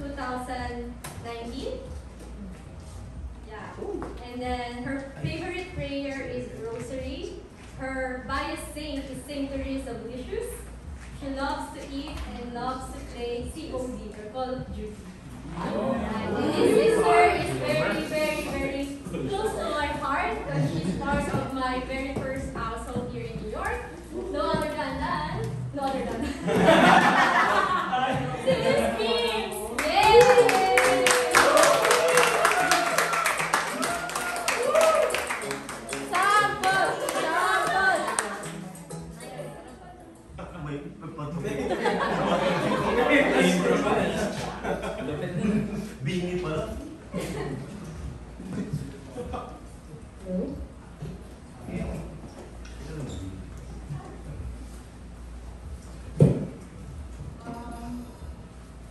2019. Yeah. And then her favorite prayer is Rosary. Her biased saint is Saint Teresa of Lisieux. She loves to eat and loves to play COD, or Call of Duty. And his sister is very, very, very close to my heart because she's part of my very first household here in New York. No other than that. No other than that. Sister Kings! Yay! Bingi pala.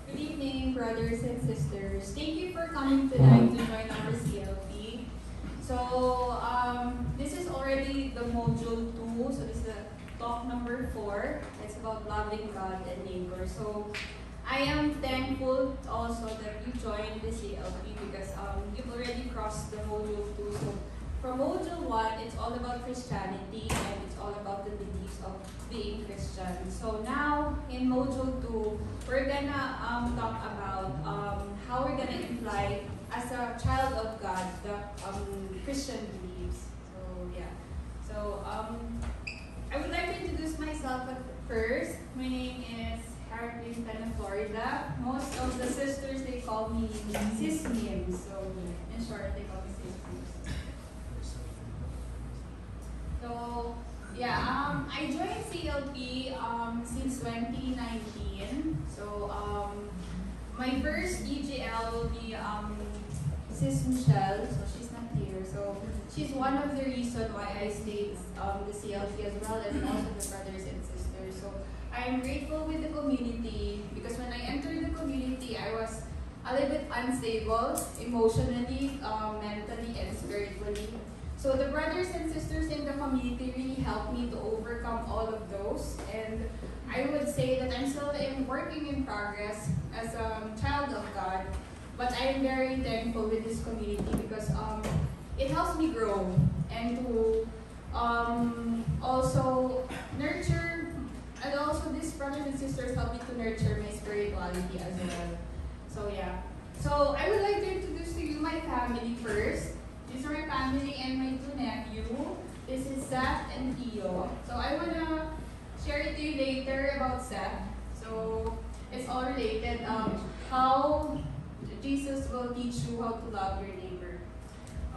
Good evening, brothers and sisters. Thank you for coming tonight to join our CLP. So, this is already the module 2, so this is the talk number 4. It's about loving God and neighbor. So, I am thankful also that you joined the CLP because you've already crossed the module 2. So, from module 1, it's all about Christianity and it's all about the beliefs of being Christian. So now, in module 2, we're gonna talk about how we're gonna imply as a child of God the Christian beliefs. So yeah. So I would like to introduce myself at first. My name is Karin Tana, Florida. Most of the sisters, they call me Sis Mim. So in short, they call me Sis Mim. So yeah, I joined CLP since 2019. So my first EGL will be Sis Michelle. So she's not here. So she's one of the reasons why I stayed the CLP as well as also the brothers and sisters. So I am grateful with the community because when I entered the community, I was a little bit unstable emotionally, mentally, and spiritually. So the brothers and sisters in the community really helped me to overcome all of those. And I would say that I'm still working in progress as a child of God. But I am very thankful with this community because it helps me grow and to also nurture, and also these brothers and sisters help me to nurture my spirituality as well. So yeah. So I would like to introduce to you my family first. These are my family and my 2 nephews. This is Seth and Theo. So I want to share it to you later about Seth. So it's all related. How Jesus will teach you how to love your neighbor.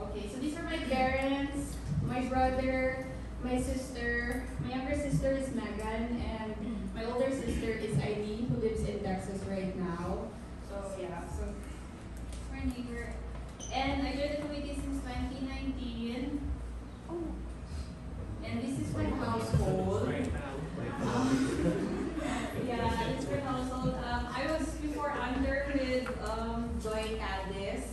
Okay, so these are my parents, my brother, my sister. My younger sister is Megan, and my older sister is Eileen, who lives in Texas right now. So yeah, so my neighbor. And I joined the committee since 2019. And this is my household. Yeah, it's my household. I was before under with Joy Cadiz.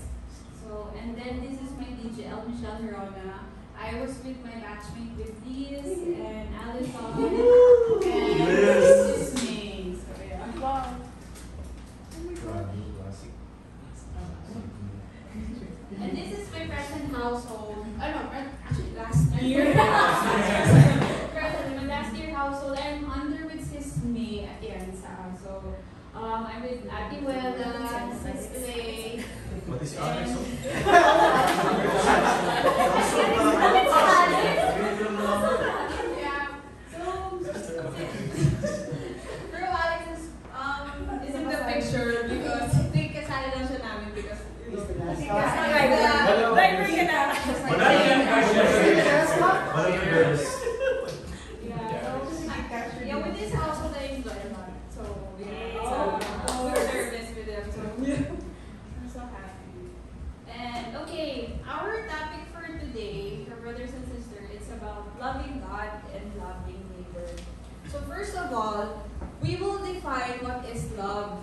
So, and then this is my DGL, Michelle Herona. I was with my batchmate with Liz and Allison and Disney. So yeah. Wow. And this is my present household. Oh no, actually last year. Present, my last year household. I'm under with Sis May at Atienza. So I'm with Ate Wella, Sis Lay. What is Alex? Yeah. So Bro Alex is in the picture because think kasali lang siya namin because yeah, with this household I enjoy a lot. So good service with them. So I'm so happy. And okay, our topic for today, for brothers and sisters, it's about loving God and loving neighbor. So first of all, we will define what is love.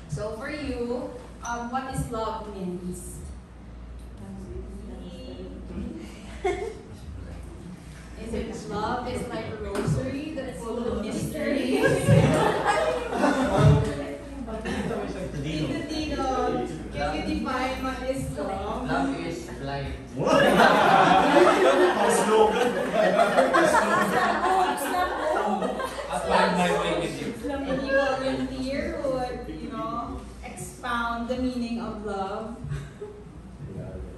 So for you, what is love means? Is it love is like a rosary that's full of mysteries? define what is love. Love is blind. What? Slogan. Apply my way with you. Any volunteer would, expound the meaning of love.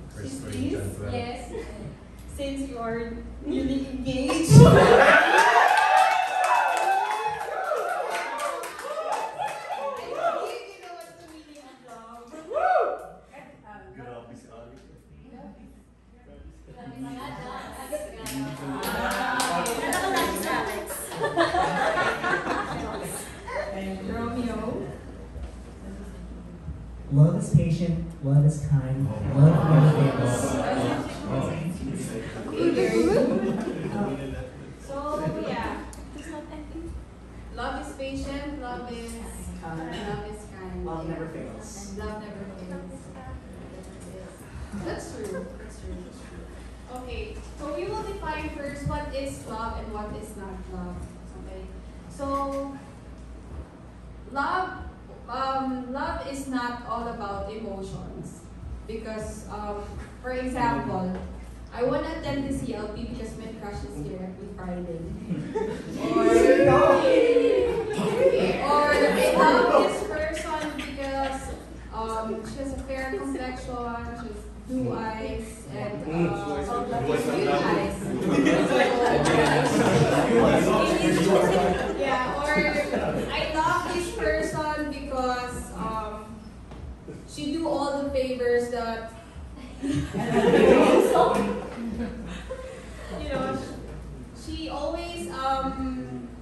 First Please? John 12. Yes. Since you are newly engaged. Grabe si Alex. And Romeo. Love is patient, love is kind, love never fails. Okay, very good. So, yeah. Love is patient, love is kind. Love never fails. And love never fails. That's true. That's true. Okay, so we will define first what is love and what is not love. Okay, so love is not all about emotions because, for example, I want to attend the CLP because my crush is here every Friday. Or I love this person because she has a fair complexion, she has blue eyes, and green eyes. Yeah, or I love this person because she do all the favors that she always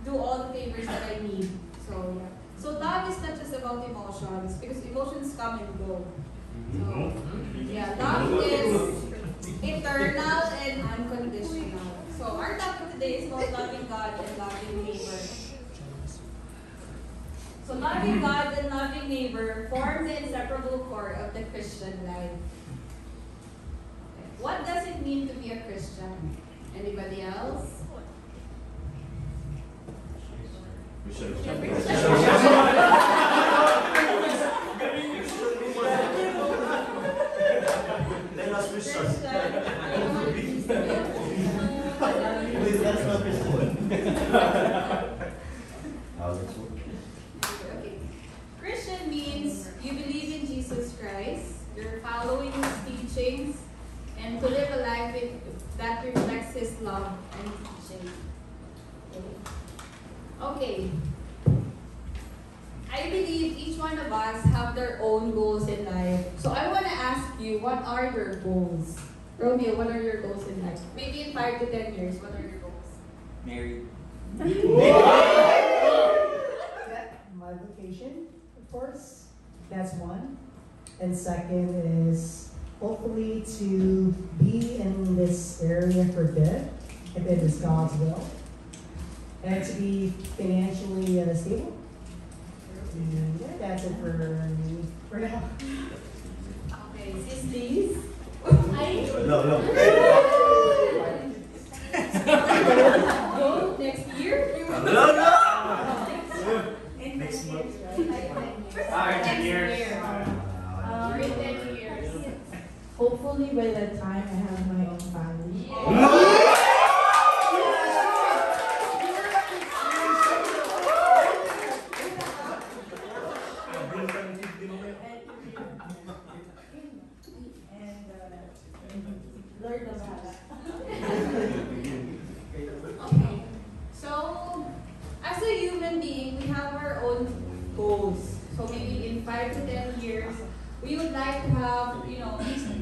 do all the favors that I need. So yeah. So love is not just about emotions because emotions come and go. So yeah, love is eternal and unconditional. So our topic today is about loving God and loving neighbor. So loving God and loving neighbor form the inseparable core of the Christian life. What does it mean to be a Christian? Anybody else? Tell us Christian. Christian. Please, that's not Christian. Okay. Christian means you believe in Jesus Christ, you're following His teachings, and to live a life that reflects His love and teaching. Okay. I believe each one of us have their own goals in life. So I want to ask you, what are your goals? Romeo, what are your goals in life? Maybe in 5 to 10 years, what are your goals? Married. My vocation, of course, that's one. And second is hopefully to be in this area for good, if it is God's will. And to be financially stable. And yeah, that's it for me for now. Okay, sis Liz? No. Go next year? No. Next month. Next 10 years. year. 10 years. Hopefully by that time I have my own family. And learn about that. Okay. So, as a human being, we have our own goals. So maybe in 5 to 10 years, we would like to have,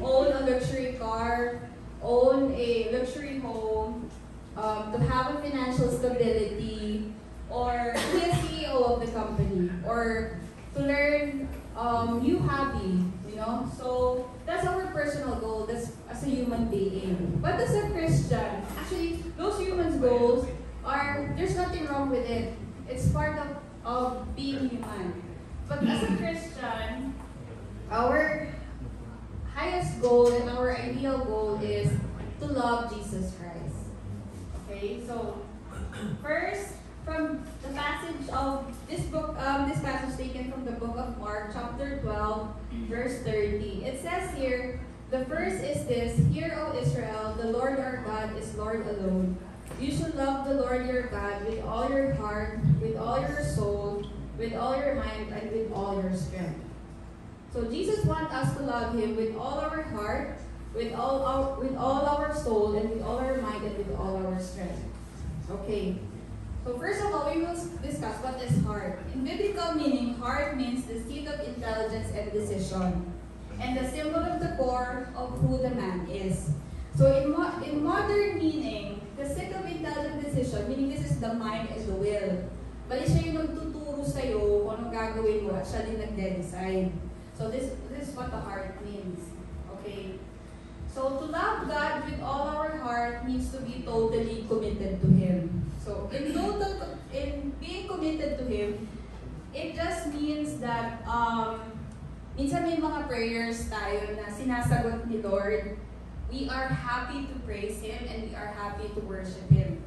own a luxury car, own a luxury home, to have a financial stability, or be a CEO of the company, or to learn new hobby, So that's our personal goal. That's as a human being. But as a Christian, actually, those human goals there's nothing wrong with it. It's part of being human. But as a Christian, our highest goal and our ideal goal is to love Jesus Christ. Okay, so first, from the passage of this book, this passage taken from the book of Mark, chapter 12, verse 30. It says here, the first is this, Hear, O Israel, the Lord our God is Lord alone. You should love the Lord your God with all your heart, with all your soul, with all your mind, and with all your strength. So Jesus wants us to love Him with all our heart, with all our soul, and with all our mind, and with all our strength. Okay. So first of all, we will discuss what is heart. In biblical meaning, heart means the seat of intelligence and decision, and the symbol of the core of who the man is. So in modern meaning, the seat of intelligent decision, meaning this is the mind and the will. Bali siya yung nagtuturo sa'yo kung anong gagawin mo at siya din nagde-decide. So this is what the heart means. Okay? So to love God with all our heart means to be totally committed to Him. So in being committed to Him, it just means that minsan may mga prayers tayo na sinasagot ni Lord. We are happy to praise Him and we are happy to worship Him.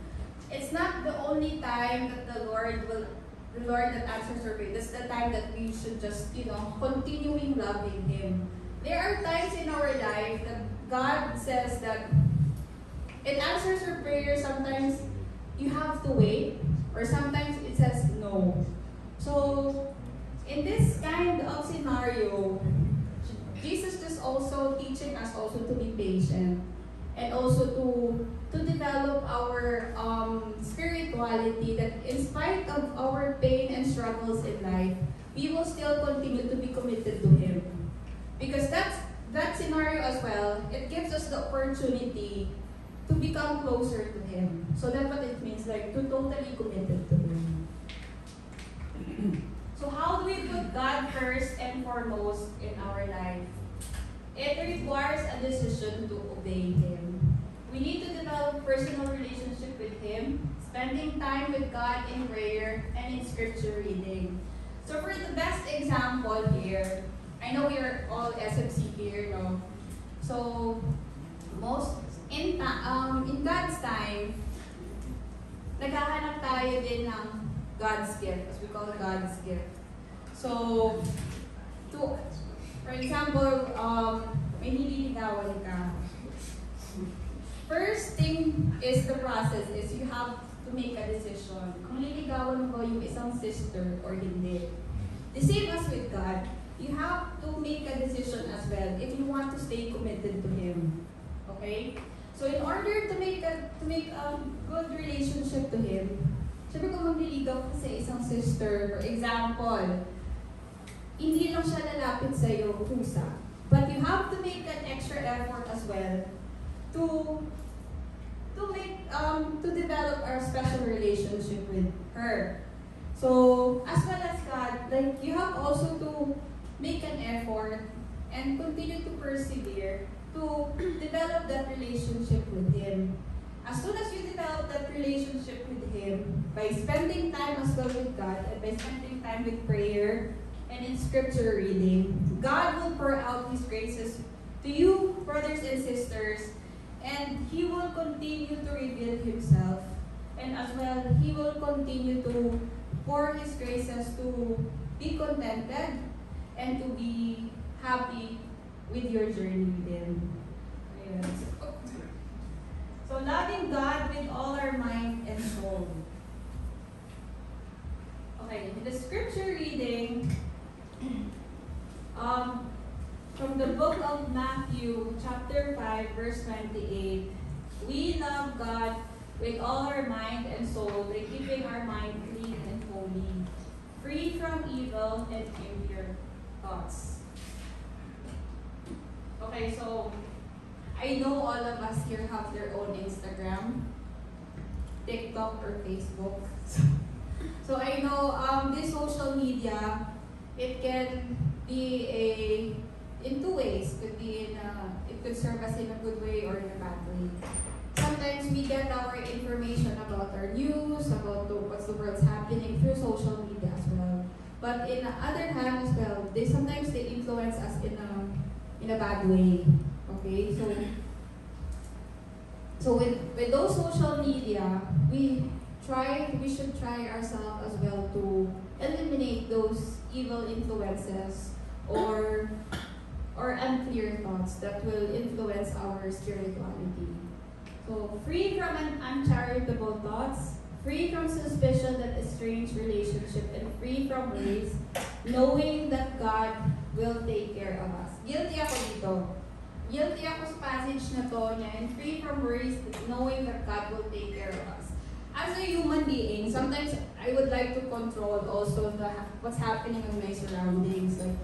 It's not the only time that the Lord that answers our prayer. That's the time that we should just, continuing loving Him. There are times in our life that God says that it answers your prayer. Sometimes you have to wait, or sometimes it says no. So, in this kind of scenario, Jesus is also teaching us also to be patient and also to develop our spirituality, that in spite of our pain and struggles in life, we will still continue to be committed to Him. Because that scenario as well, it gives us the opportunity to become closer to Him. So that's what it means, like to totally committed to Him. So how do we put God first and foremost in our life? It requires a decision to obey Him. We need to develop personal relationship with Him, spending time with God in prayer and in scripture reading. So for the best example here, I know we are all SFC here, no? So in God's time, naghahanap tayo din ng God's gift, as we call it God's gift. So, for example, may nililigawan ka. First thing is the process is you have to make a decision. Kung liligawan mo ba yung isang sister or hindi. The same as with God, you have to make a decision as well if you want to stay committed to Him. Okay? So in order to make a good relationship to Him, sabi ko magliligaw ka sa isang sister, for example, hindi lang siya lalapit sa'yo, kusa. But you have to make an extra effort as well to develop our special relationship with her. So, as well as God, like you have also to make an effort and continue to persevere to develop that relationship with Him. As soon as you develop that relationship with Him, by spending time as well with God and by spending time with prayer and in scripture reading, God will pour out His graces to you, brothers and sisters, and He will continue to reveal Himself. And as well, He will continue to pour His graces to be contented and to be happy with your journey with Him. Ayan. So loving God with all our mind and soul. Okay, in the scripture reading, from the book of Matthew, chapter 5, verse 28, we love God with all our mind and soul by keeping our mind clean and holy, free from evil and impure thoughts. Okay, so I know all of us here have their own Instagram, TikTok, or Facebook. So I know this social media, it can be in two ways. It could serve us in a good way or in a bad way. Sometimes we get our information about our news, about what's the world's happening through social media as well. But in the other hand as well, sometimes they influence us in a bad way. Okay, so with those social media, we we should try ourselves as well to eliminate those evil influences or unclear thoughts that will influence our spirituality. So, free from uncharitable thoughts, free from suspicion that estranged relationship, and free from worries, knowing that God will take care of us. Guilty ako dito. Guilty ako sa passage na to niya, and free from worries, knowing that God will take care of us. As a human being, sometimes I would like to control also what's happening in my surroundings. Like,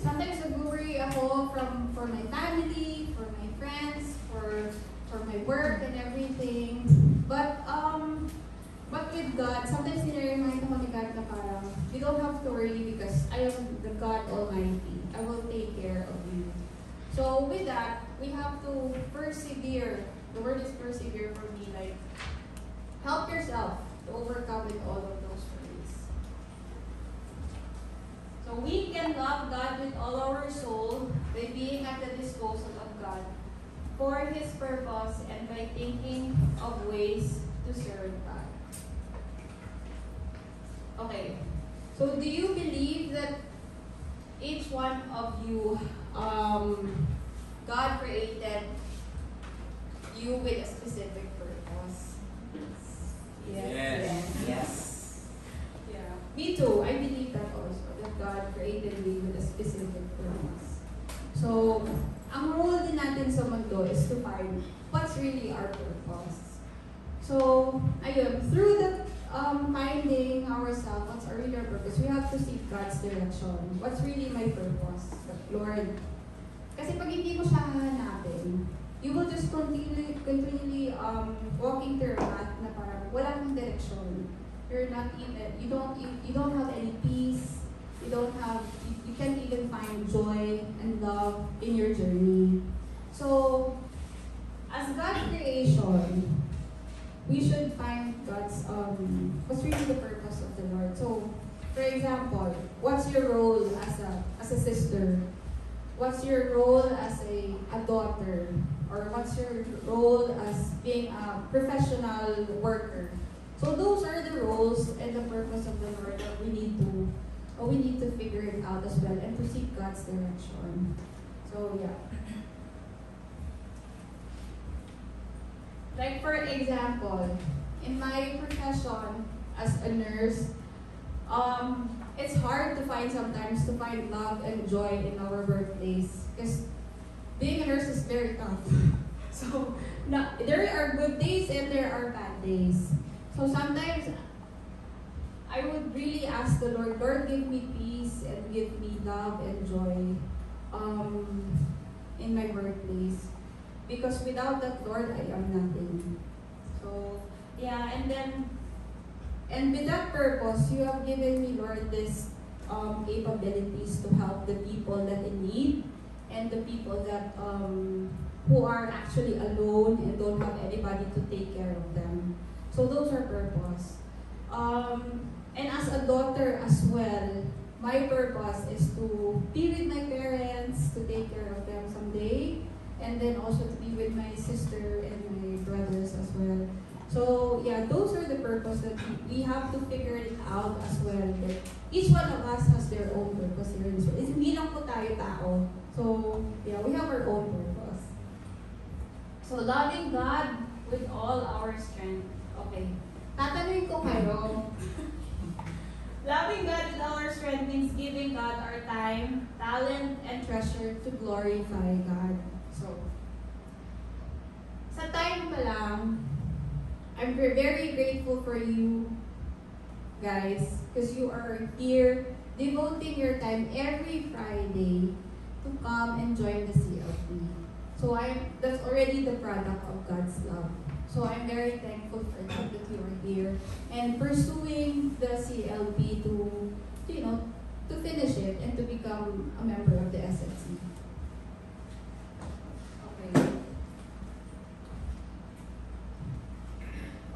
sometimes nag-worry ako for my family, for my friends, for my work and everything. But with God, sometimes nire-remind ako ni God na parang, you don't have to worry because I am the God Almighty. I will take care of you. So with that, we have to persevere. The word is persevere for me, like, help yourself to overcome with all of those worries. So we can love God with all our soul by being at the disposal of God for His purpose and by thinking of ways to serve God. Okay, so do you believe that each one of you, God created you with a specific purpose? Yes. Yes. Yeah. Me too. I believe that also, that God created me with a specific purpose. So, ang role din natin sa mundo is to find what's really our purpose. So, ayun, through that finding ourselves, what's our really our purpose, we have to seek God's direction. What's really my purpose, Lord? Kasi pag hindi mo siya hahanapin, you will just continually walking through a path na parang wala kang direction. You're not even, you don't have any peace. You can't even find joy and love in your journey. So, as God's creation, we should find God's what's really the purpose of the Lord. So, for example, what's your role as a sister? What's your role as a daughter? Or what's your role as being a professional worker? So those are the roles and the purpose of the Lord that we need to figure it out as well and to seek God's direction. So yeah. Like for example, in my profession as a nurse, it's hard to find love and joy in our workplace because being a nurse is very tough. So there are good days and there are bad days. So sometimes I would really ask the Lord, give me peace and give me love and joy in my workplace. Because without that, Lord, I am nothing. So, yeah, and with that purpose, you have given me, Lord, this capabilities to help the people that in need and the people that who are actually alone and don't have anybody to take care of them. So those are purpose. And as a daughter as well, my purpose is to be with my parents, to take care of them someday, and then also to be with my sister and my brothers as well. So yeah, those are the purpose that we have to figure it out as well. That each one of us has their own purpose here in this world. Hindi lang po tayo tao. So yeah, we have our own purpose. So loving God with all our strength. Okay. Tatanungin ko kayo. Loving God with all our strength means giving God our time, talent, and treasure to glorify God. So, sa time pa lang, I'm very grateful for you guys because you are here devoting your time every Friday to come and join the CLP. So that's already the product of God's love. So I'm very thankful for that you are here and pursuing the CLP to finish it and to become a member of the SFC.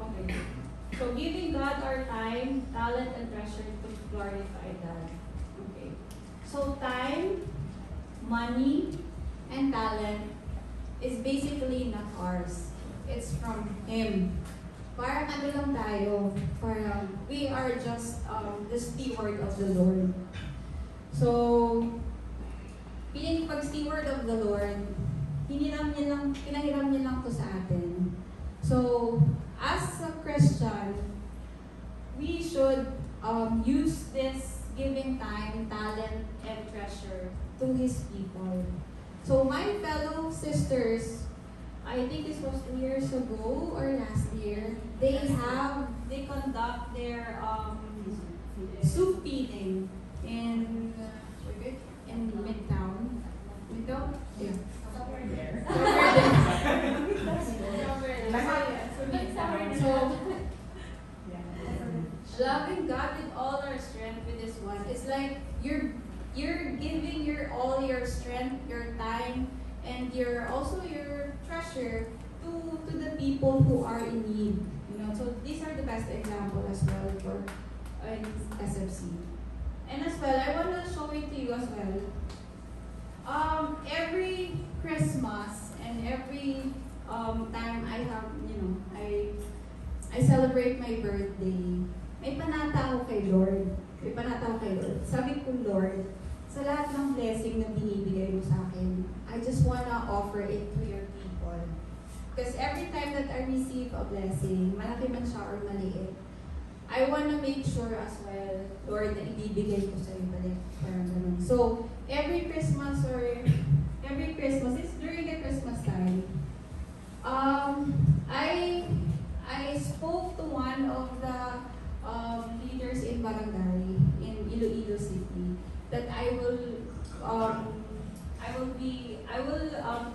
Okay. So giving God our time, talent, and treasure to glorify God. Okay. So time, money, and talent is basically not ours. It's from Him. parang ano lang tayo, parang we are just the steward of the Lord. So, piling pag steward of the Lord, pinahiram niya lang to sa atin. So, as a Christian, we should use this giving time, talent, and treasure to His people. So, my fellow sisters, I think this was 2 years ago or last year, they conduct their soup feeding in Midtown. Midtown? Yeah. Somewhere there. So, loving God with all our strength with this one. It's like you're giving all your strength, your time, and your treasure to the people who are in need. You know, so these are the best example as well for SFC. And as well, I want to show it to you as well. Every Christmas and every time I have, I celebrate my birthday, may panata ako kay Lord. Sabi ko, Lord, sa lahat ng blessing na binibigay mo sa akin, I just wanna offer it to your people. Because every time that I receive a blessing, malaki man siya or maliit, I wanna make sure as well, Lord, na ibibigay ko sa iyo balik. Parang ganun. So, every Christmas, it's during the Christmas time, I spoke to one of the leaders in barangay in Iloilo City that I will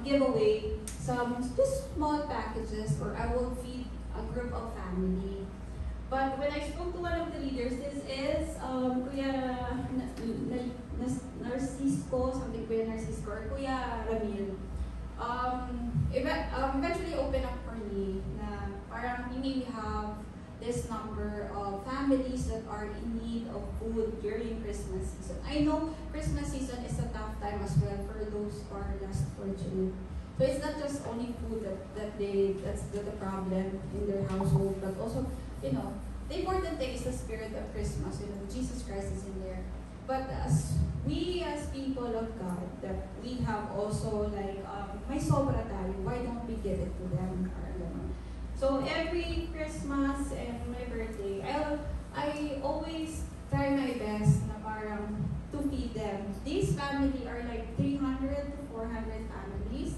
give away some just small packages, or I will feed a group of family. But when I spoke to one of the leaders, this is Kuya Narcisco, something Kuya Narcisco, or Kuya Ramil. Eventually open up for me na parang we have this number of families that are in need of food during Christmas season. I know Christmas season is a tough time as well for those who are less fortunate. So it's not just only food that's the problem in their household, but also, the important thing is the spirit of Christmas. Jesus Christ is in there. But as people of God, that we have also may sobra tayo, why don't we give it to them? So every Christmas and my birthday, I always try my best na parang to feed them. These family are like 300 to 400 families.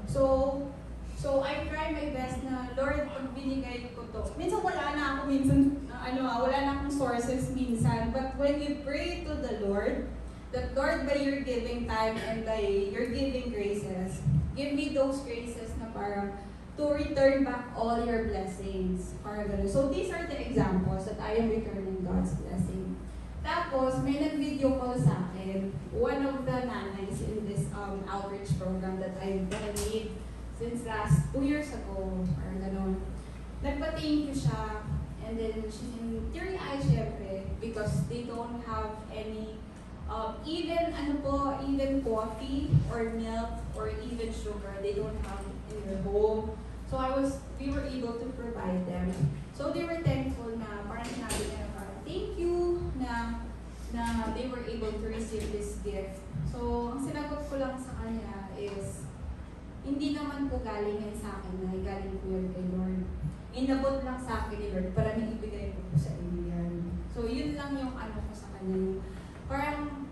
So I try my best na, Lord, pag binigay ko to. Minsan wala na akong sources minsan. But when you pray to the Lord, that Lord, by your giving time and by your giving graces, give me those graces na parang to return back all your blessings. So these are the examples that I am returning God's blessing. Tapos, may nag-video call sa akin, one of the nanays in this outreach program that I made since last 2 years ago, or gano'n. Nagpa-thank you siya, and then she's in teary-eyed syempre, because they don't have any, even coffee, or milk, or even sugar, they don't have in their home. So we were able to provide them. So they were thankful na parang sinabi nila parang thank you na they were able to receive this gift. So ang sinagot ko lang sa kanya is, hindi naman po galing yan sa akin na galing po yan kay Lord. Inabot lang sa akin ni Lord para naibigay ko po sa inyo yan. So yun lang yung ko sa kanya. Parang,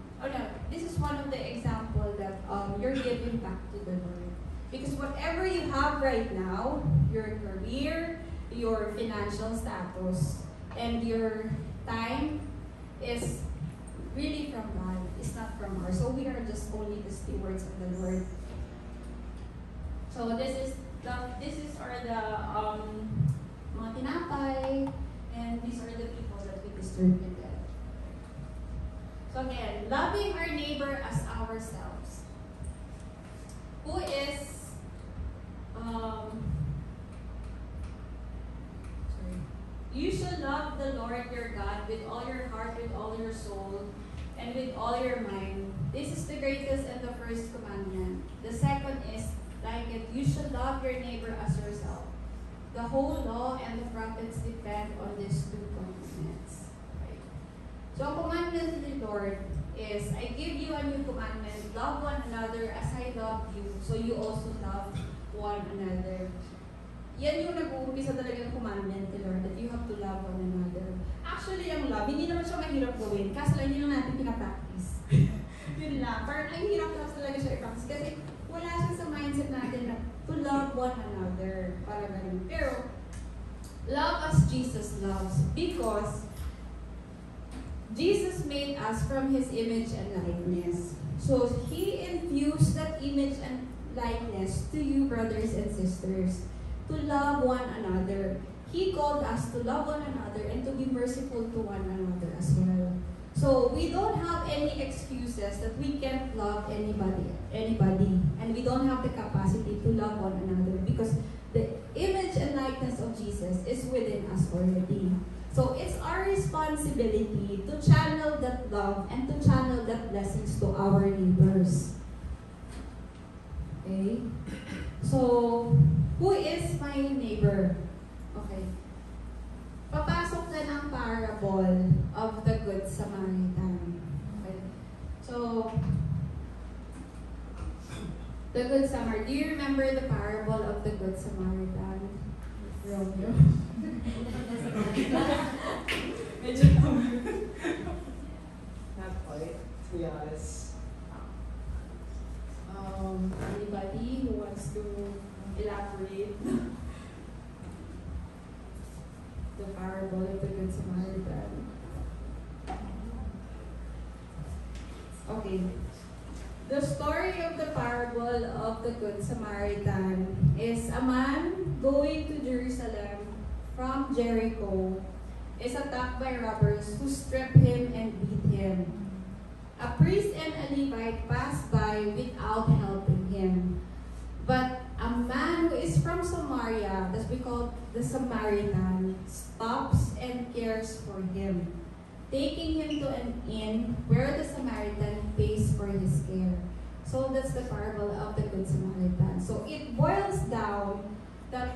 this is one of the example that you're giving back to the Lord. Because whatever you have right now, your career, your financial status, and your time is really from God. It's not from us. So we are just only the stewards of the Lord. So these are the mga tinapay, and these are the people that we distributed. So again, loving our neighbor as ourselves. Who is you should love the Lord your God with all your heart, with all your soul, and with all your mind. This is the greatest and the first commandment. The second is like it. You should love your neighbor as yourself. the whole law and the prophets depend on these two commandments. Right? So, ang commandment of the Lord is, I give you a new commandment, love one another as I love you, so you also love one another. Yan yung nag-uumpisa talaga ng commandment ni Lord, that you have to love one another. Actually, ang love, hindi naman siya mahirap gawin, kaso lang hindi lang natin pinapractice. Yun lang, parang ang hirap lang talaga siya i-practice kasi wala siya sa mindset natin na to love one another. Parang ganun. Pero, love as Jesus loves because Jesus made us from His image and likeness. So, He infused that image and likeness to you, brothers and sisters, to love one another. He called us to love one another and to be merciful to one another as well. So, we don't have any excuses that we can't love anybody, and we don't have the capacity to love one another because the image and likeness of Jesus is within us already. So, it's our responsibility to channel that love and to channel that blessings to our neighbors. Okay? So, who is my neighbor? Okay. Papasok na ng parable of the Good Samaritan. Okay. So, the Good Samaritan. Do you remember the parable of the Good Samaritan? Romeo? Medyo Not quite, to be honest. Anybody who wants to elaborate the parable of the Good Samaritan? Okay. The story of the parable of the Good Samaritan is a man going to Jerusalem from Jericho is attacked by robbers who strip him and beat him. A priest and a Levite pass by without helping him. But a man who is from Samaria, that's we call the Samaritan, stops and cares for him, taking him to an inn where the Samaritan pays for his care. So that's the parable of the Good Samaritan. So it boils down that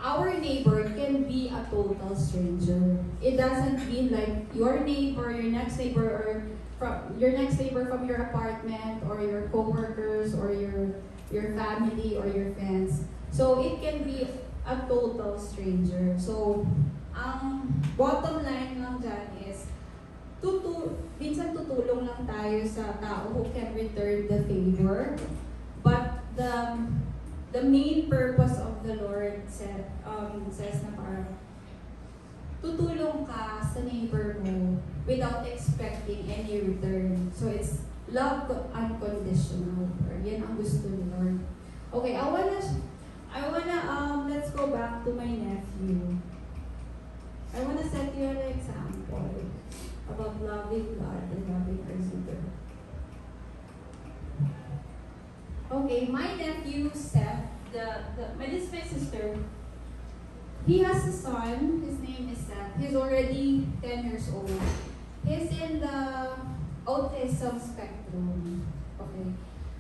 our neighbor can be a total stranger. It doesn't mean like your neighbor, your next neighbor, or from your next neighbor from your apartment, or your co-workers, or your family, or your friends. So it can be a total stranger. So ang bottom line lang dyan is minsan tutulong lang tayo sa tao who can return the favor, but the main purpose of the Lord says na parang tutulong ka sa neighbor mo without expecting any return. So it's love unconditional. Or yan ang gusto ni Lord. Okay, I wanna let's go back to my nephew. I wanna set you an example about loving God and loving our neighbor. Okay, my nephew Seth, this is my sister. He has a son. His name is Seth. He's already 10 years old. He's in the autism spectrum. Okay,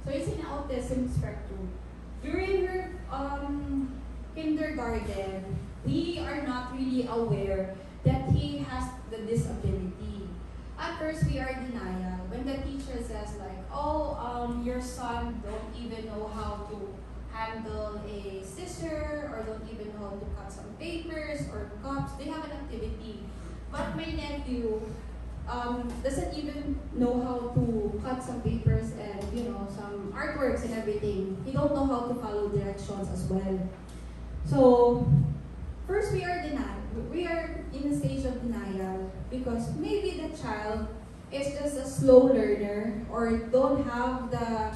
so he's in the autism spectrum. During her kindergarten, we are not really aware that he has the disability. At first, we are denial. When the teacher says like, your son don't even know how to handle a scissor, or don't even know how to cut some papers or cups, they have an activity. But my nephew doesn't even know how to cut some papers and some artworks and everything. He don't know how to follow directions as well. So first we are denied. We are in a stage of denial because maybe the child is just a slow learner or don't have the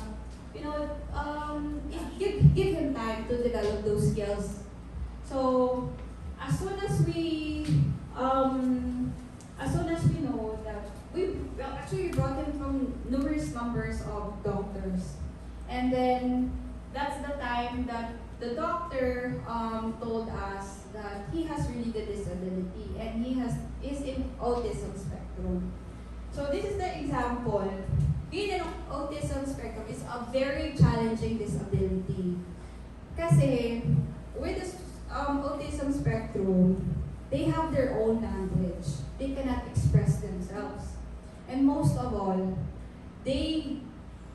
give him time to develop those skills. So as soon as we know that we brought him from numerous numbers of doctors, and then that's the time that the doctor told us that he has really the disability and is in autism spectrum. So this is the example. Being in autism spectrum is a very challenging disability. Kasi with this autism spectrum, they have their own language. They cannot express themselves. And most of all, they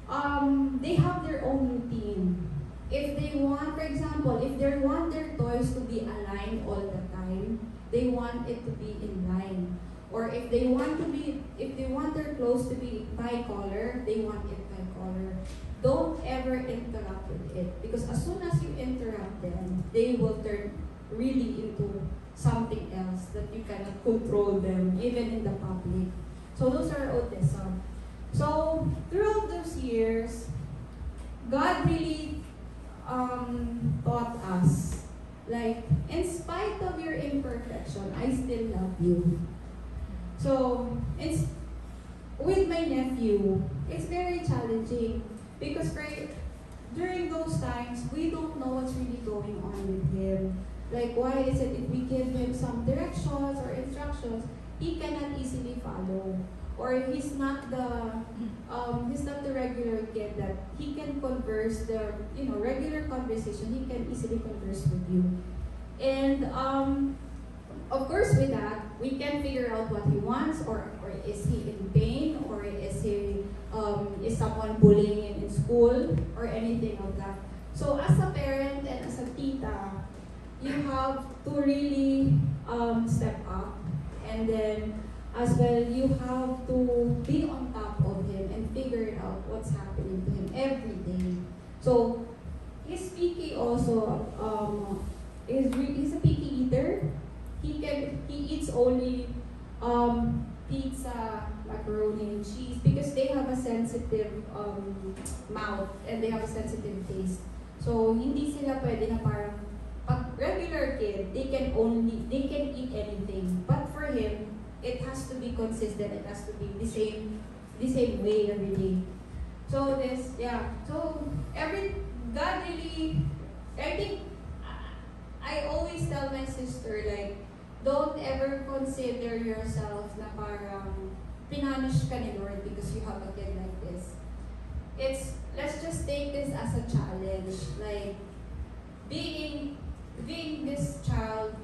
have their own routine. If they want, for example, if they want their toys to be aligned all the time, they want it to be in line. Or if they want their clothes to be bicolor, they want it bicolor. Don't ever interrupt with it, because as soon as you interrupt them, they will turn really into something else that you cannot control them, even in the public. So those are autism. So throughout those years, God really taught us, like, in spite of your imperfection, I still love you. So it's with my nephew, it's very challenging because during those times, we don't know what's really going on with him. Like, why is it if we give him some directions or instructions, he cannot easily follow, or he's not the regular kid that he can converse regular conversation. He can easily converse with you, and of course, with that, we can figure out what he wants, or is he in pain, or is someone bullying him in school, or anything of that. So as a parent and as a tita, you have to really step up, and then as well, you have to be on top of him and figure out what's happening to him every day. So he's picky also. He's a picky eater. He eats only pizza, macaroni and cheese, because they have a sensitive mouth and they have a sensitive taste. So hindi sila pwede na parang pag regular kid, they can eat anything. But for him, it has to be consistent. It has to be the same way every day. So God really, I think, I always tell my sister, like, don't ever consider yourself na parang pinunish ka ni Lord because you have a kid like this. Let's just take this as a challenge. Like, being this child,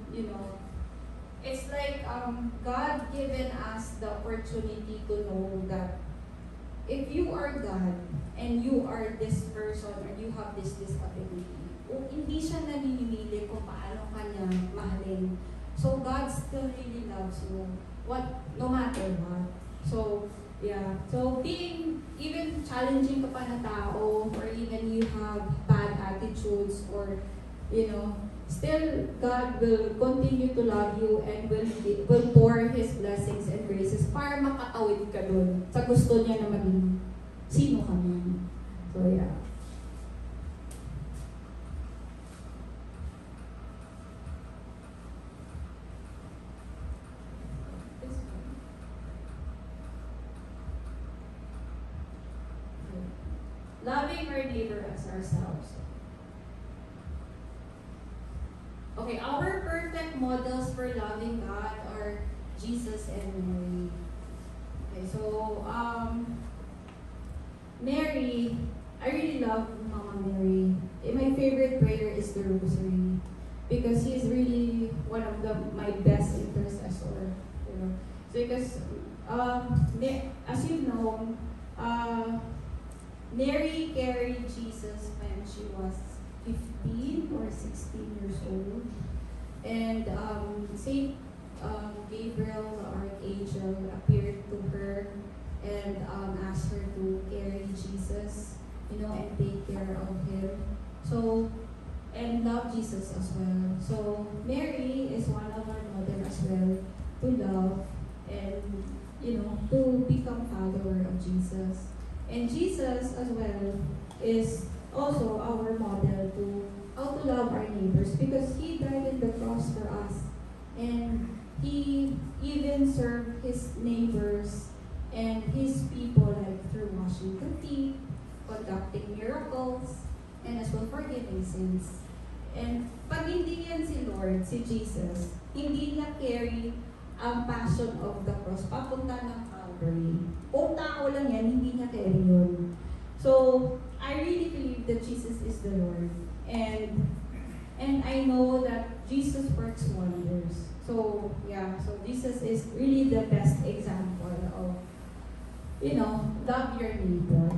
it's like God given us the opportunity to know that if you are God and you are this person or you have this disability, hindi siya naninili kung paano kanya mahalin. So God still really loves you, no matter what. So yeah, so being even challenging ka pa na tao, or even you have bad attitudes, or still God will continue to love you and will pour His blessings and graces para makatawid ka dun sa gusto niya na maging sino ka man. So yeah. Loving our neighbor as ourselves. Okay, our perfect models for loving God are Jesus and Mary. Okay, so Mary, I really love Mama Mary. My favorite prayer is the Rosary, because he is really one of my best intercessor. So because as you know, Mary carried Jesus when she was 15 or 16 years old, and Saint Gabriel, the archangel, appeared to her and asked her to carry Jesus, and take care of him. So, and love Jesus as well. So Mary is one of our models as well to love and to become follower of Jesus. And Jesus as well is also our model to how to love our neighbors, because he died on the cross for us, and he even served his neighbors and his people, like through washing the feet, conducting miracles, and as well forgiving sins. And pag hindi yan si Lord, si Jesus, hindi niya carry ang passion of the cross papunta ng Calvary. Kung tao lang yan, hindi niya carry yun. So, I really believe that Jesus is the Lord. And And I know that Jesus works wonders. So yeah, so Jesus is really the best example of, love your neighbor.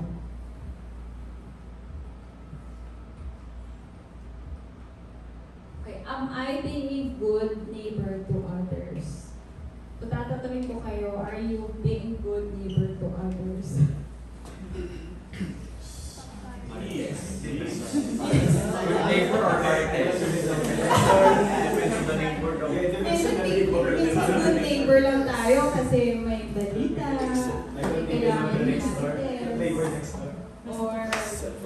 Okay, am I being a good neighbor to others? So tatanungin ko kayo, are you being good neighbor to others? Yes. Good neighbor or artist? Depends on the neighbor. Minsan good neighbor lang tayo kasi may balita, may kailangan assistance, or,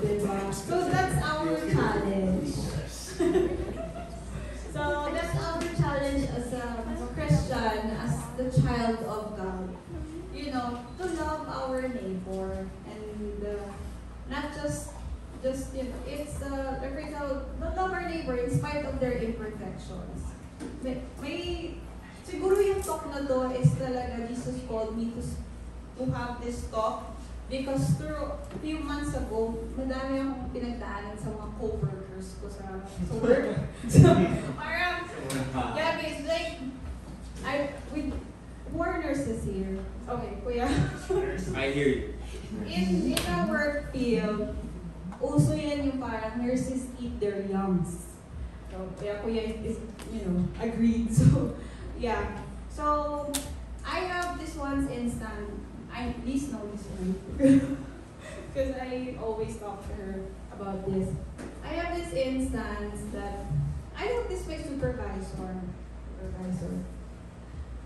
diba? So that's our challenge. So that's our challenge as a Christian, as the child of God. To love our neighbor and not just it's to love our neighbor in spite of their imperfections. May siguro yung talk na to is talaga Jesus called me to have this talk because through a few months ago, madami akong pinagdaanan sa mga co-workers ko sa work. So, parang, yeah, it's like, with more nurses here. Okay, kuya. I hear you. In a work field, uso yan yung parang nurses eat their youngs. So, kaya kuya is, agreed. So, yeah. So, I have this one instance. I please know this one because I always talk to her about this. I have this instance that I have this my supervisor.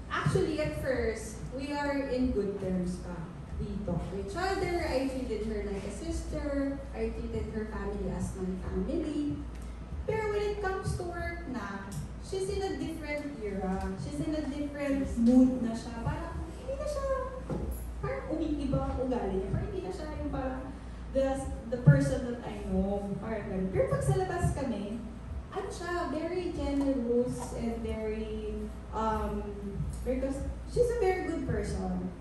Actually, at first, we are in good terms pa. We talk to each other. I treated her like a sister. I treated her family as my family. Pero when it comes to work na, she's in a different era. She's in a different mood na siya. Parang, hindi na siya, parang umiiba ang ugali niya. Parang hindi na siya yung parang the person that I know. Parang ganun. Pero pag sa labas kami, ano siya, very generous and very, because she's a very good person.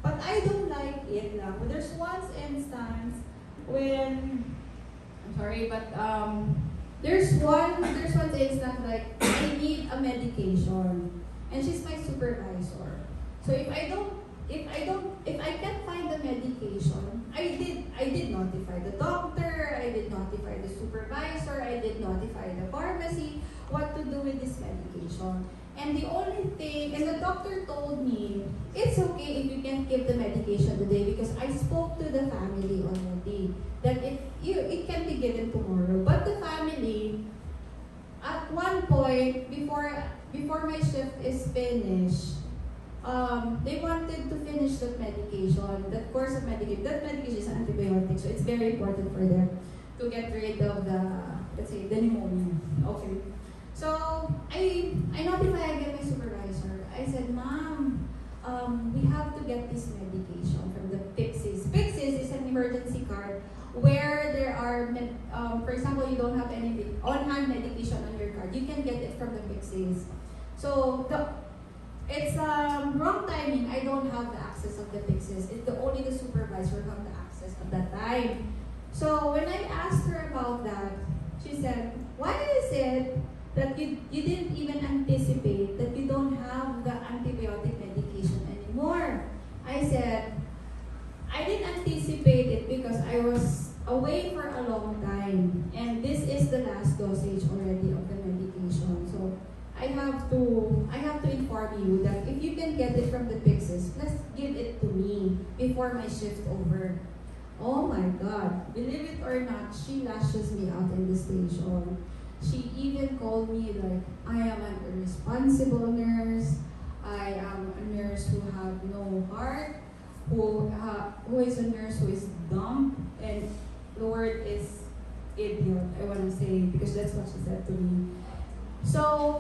But I don't like it lang. There's one instance when, I'm sorry, but there's one instance like I need a medication, and she's my supervisor. So if I can't find the medication, I did notify the doctor, I did notify the supervisor, I did notify the pharmacy what to do with this medication. And the only thing, and the doctor told me, it's okay if you can't give the medication today because I spoke to the family already that it can be given tomorrow. But the family, at one point, before my shift is finished, they wanted to finish that medication, that course of medication. That medication is an antibiotic, so it's very important for them to get rid of the, let's say, the pneumonia. Okay. So, I notify again my supervisor. I said, Ma'am, we have to get this medication from the Pyxis. Pyxis is an emergency card where there are, for example, you don't have any on-hand medication on your card. You can get it from the Pyxis. So, it's wrong timing. I don't have the access of the Pyxis. It's only the supervisor who have the access at that time. So, when I asked her about that, she said, why is it that you didn't even anticipate that you don't have the antibiotic medication anymore? I said, I didn't anticipate it because I was away for a long time. And this is the last dosage already of the medication. So I have to inform you that if you can get it from the Pyxis, let's give it to me before my shift over. Oh my God, believe it or not, she lashes me out in the station. She even called me like, I am an irresponsible nurse. I am a nurse who have no heart, who is a nurse who is dumb, and the word is idiot, I want to say, because that's what she said to me. So,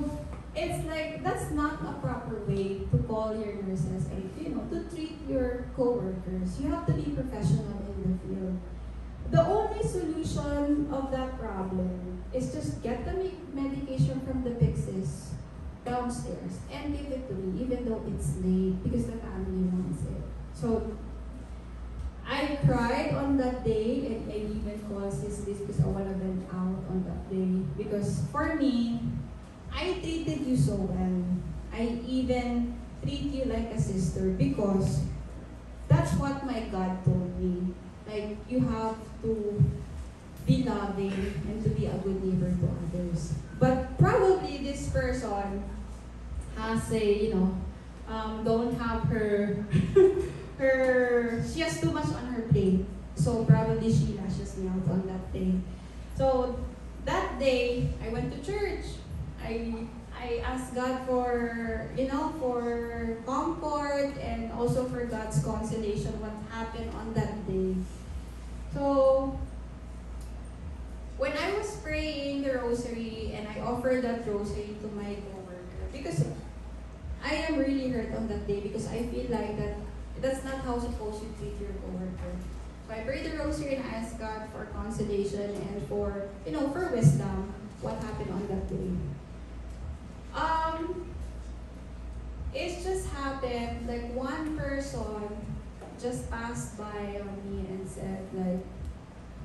it's like, that's not a proper way to call your nurses and, to treat your co-workers. You have to be professional in the field. The only solution of that problem is just get the medication from the Pyxis downstairs and give it to me, even though it's late, because the family wants it. So, I cried on that day, and I even called Sis Liz because I want to vent out. out on that day. Because for me, I treated you so well. I even treat you like a sister because that's what my God told me. Like, you have to be loving and to be a good neighbor to others. But probably this person has don't have her, she has too much on her plate. So probably she lashes me out on that day. So that day, I went to church. I asked God for, for comfort and also for God's consolation, what happened on that day. So, when I was praying the rosary and I offered that rosary to my coworker, because I am really hurt on that day because I feel like that's not how supposed you treat your coworker. So I prayed the rosary and I asked God for consolation and for wisdom, what happened on that day. It just happened, like one person just passed by on me and said, like,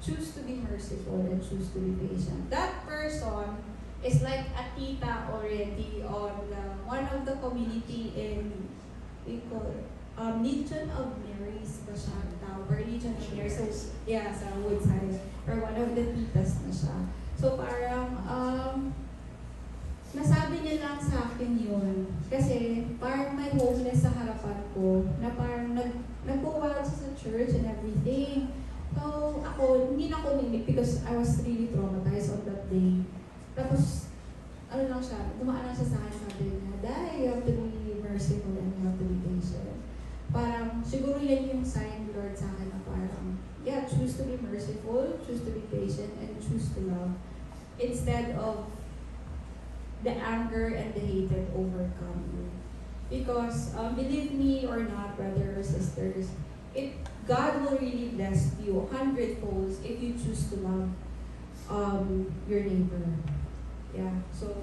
choose to be merciful and choose to be patient. That person is like a tita already on one of the community in, we call it, Legion of Mary's ba siya tawag? Or Legion of Mary, so yeah, sa Woodside, or one of the titas na siya. So parang, nasabi niya lang sa akin yun. Kasi parang may homeless sa harapan ko na parang nagpuwal siya sa church and everything. So ako, hindi na ako mimik because I was really traumatized on that day. Tapos, ano lang siya, dumaan lang siya sa akin, sabi niya, Dai, you have to be merciful and you have to be patient. Parang, siguro yan yung sign Lord sa akin na parang, yeah, choose to be merciful, choose to be patient, and choose to love. Instead of the anger and the hatred overcome you. Because, believe me or not, brothers or sisters, God will really bless you 100-fold if you choose to love your neighbor. Yeah, so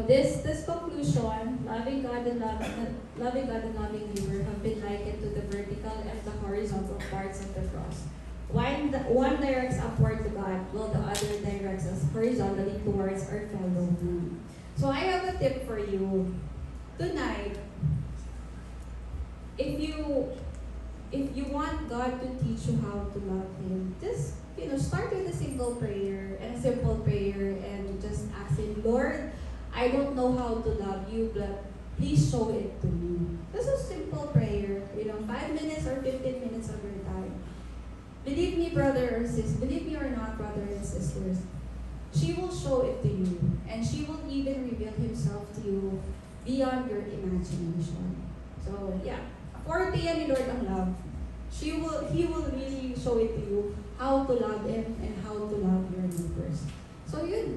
this conclusion, loving God and loving neighbor have been likened to the vertical and the horizontal parts of the cross. One directs upward to God, while the other directs us horizontally towards our fellow man. So I have a tip for you. Tonight, if you want God to teach you how to love Him, just start with a simple prayer and just ask Him, Lord, I don't know how to love you, but please show it to me. That's a simple prayer. 5 minutes or 15 minutes of your time. Believe me, brother or sis, believe me or not, brothers and sisters, she will show it to you, and she will even reveal Himself to you beyond your imagination. So, yeah, forte yan ni Lord ang love. He will really show it to you how to love Him and how to love your neighbors. So, yun.